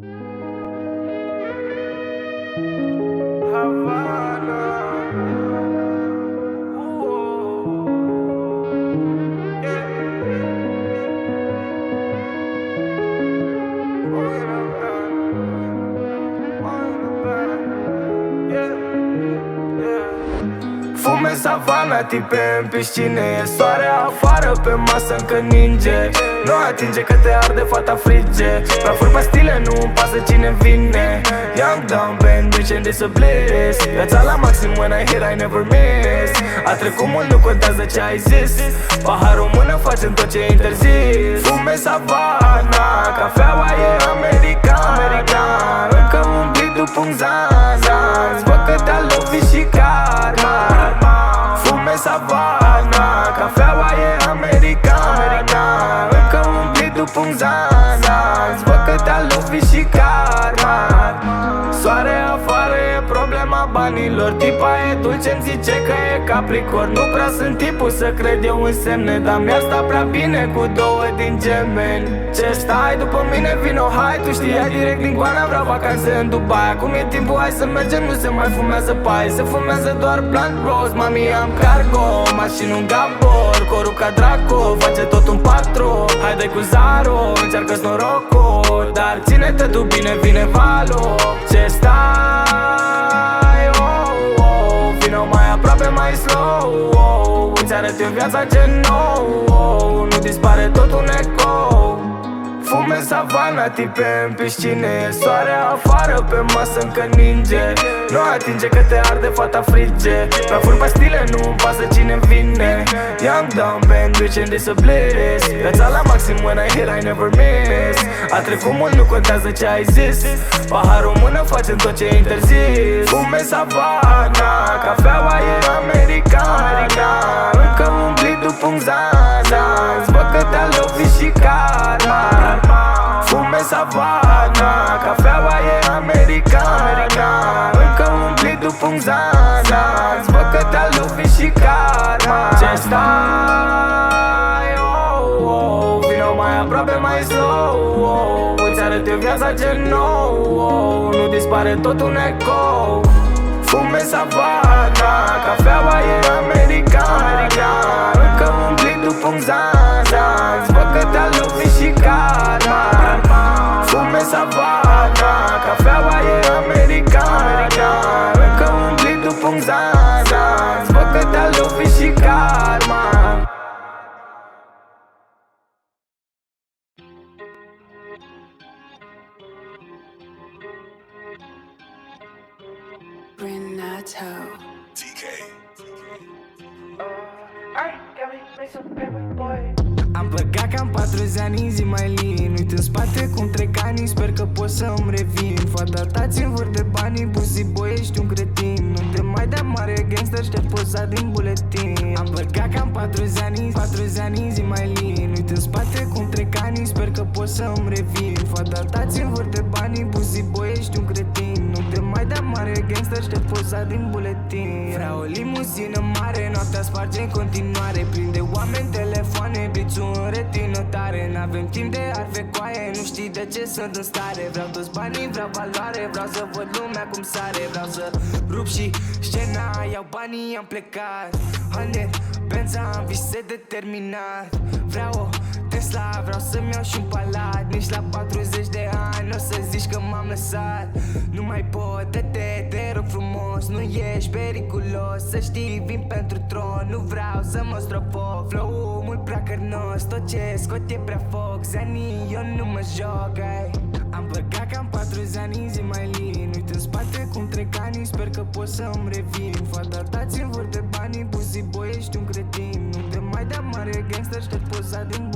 Fume savana, tipe în piscine. E soare afară, pe masă încă ninge. Nu atinge că te arde, fata frige. Prafuri pastile, nu-mi pasă cine vine. Young, dumb, bang, bitch and this a bliss. Viața la maxim, when I hit, I never miss. A trecut mult, nu contează ce ai zis. Paharul în mână, facem tot ce e interzis. Fume savana, cafeaua e american. Încă un blit după un zan. Văd că te-a lovit și karma. Fume savana, cafeaua e americana. Încă un blit după un zan. Văd că te-a lovit și karma. Soare afară e problema banilor. Tipa e dulce-mi zice că e capricorn. Nu prea sunt tipul să cred eu în semne, dar mi-ar sta prea bine cu două din gemeni. Ce stai după mine, vino, hai. Tu știai direct din Goana, vreau vacanțe în Dubai. Acum e timpul, hai să mergem, nu se mai fumează pai. Se fumează doar blunt rose, mami am cargo. Mașini un gabor, corul ca Draco. Face tot un patru, haide cu Zaro. Încearcă-ți norocul, dar ține-te tu bine, vine valul. Ce stai, oh, oh, vino mai aproape, mai slow, oh. Îți arăt eu viața ce nou, oh. Nu dispare tot un ecou. Fume savana, tipe în piscine. E soare afară, pe masă încă ninge. Nu atinge că te arde, fata frige. Prafuri pastile, nu-mi pasă cine vine. Young, dumb, bang, bitch and this a bliss. Viața la maxim, when I hit, I never miss. A trecut mult, nu contează ce ai zis. Paharul în mână, facem tot ce e interzis. Fume savana, cafeaua e americana. Încă un blit după un zan. Văd că te-a lovit și karma. Fume savana, cafeaua e americana. Încă un blit după un zan. Văd că te-a lovit și karma. Ce stai, oh, oh. Vino mai aproape, mai slow, oh. Îți arăt eu viața ce nou, oh. Nu dispare tot un ecou. Fume savana, cafeaua e americana. Încă un blit după un zan. Văd că te-a lovit și karma. Fume savana, cafeaua e americana. Încă un blit după un zan. Văd că te-a lovit și karma. Renato TK. Am băgat cam 40 ani în zi mai lin. Uit în spate cum trec ani, sper că pot să-mi revin. Fata ta ți-mi vâr de banii, pussy boy, ești un cretin. Nu te mai da mare gangster, șterg poza din buletin. Am băgat cam 40 ani în zi mai lin. Uit în spate cum trec ani, sper că pot să-mi revin. Fata ta ți-mi vâr de banii, pussy boy, ești un cretin. Nu te mai da mare gangster, șterg poza din buletin. Vreau o limuzină mare, noaptea sparge în continuare. Prinde oameni, telefoane, blițul în retină tare. N-avem timp de arvecoaie, nu știi de ce sunt în stare. Vreau toți banii, vreau valoare, vreau să văd lumea cum sare. Vreau să rup și scena, iau banii, am plecat. Honey, Benza, am vise determinat. Vreau o Tesla, vreau să-mi iau și un palat. Nici la 40 de ani n-o să zici că m-am lăsat. Nu mai pot, te rog frumos, nu ești periculos. Să știi, vin pentru tron, nu vreau să mă strofoc. Flow-ul mult prea cărnos, tot ce scot e prea foc. Zanii, eu nu mă joc, ai. Am băgat cam 40 ani în zi mai lin. Uit în spate cum trec ani, sper că pot să-mi revin. Fata ta ți-mi vâr de banii, pussy boy, ești un cretin. Nu te mai da mare gangster, șterg poza din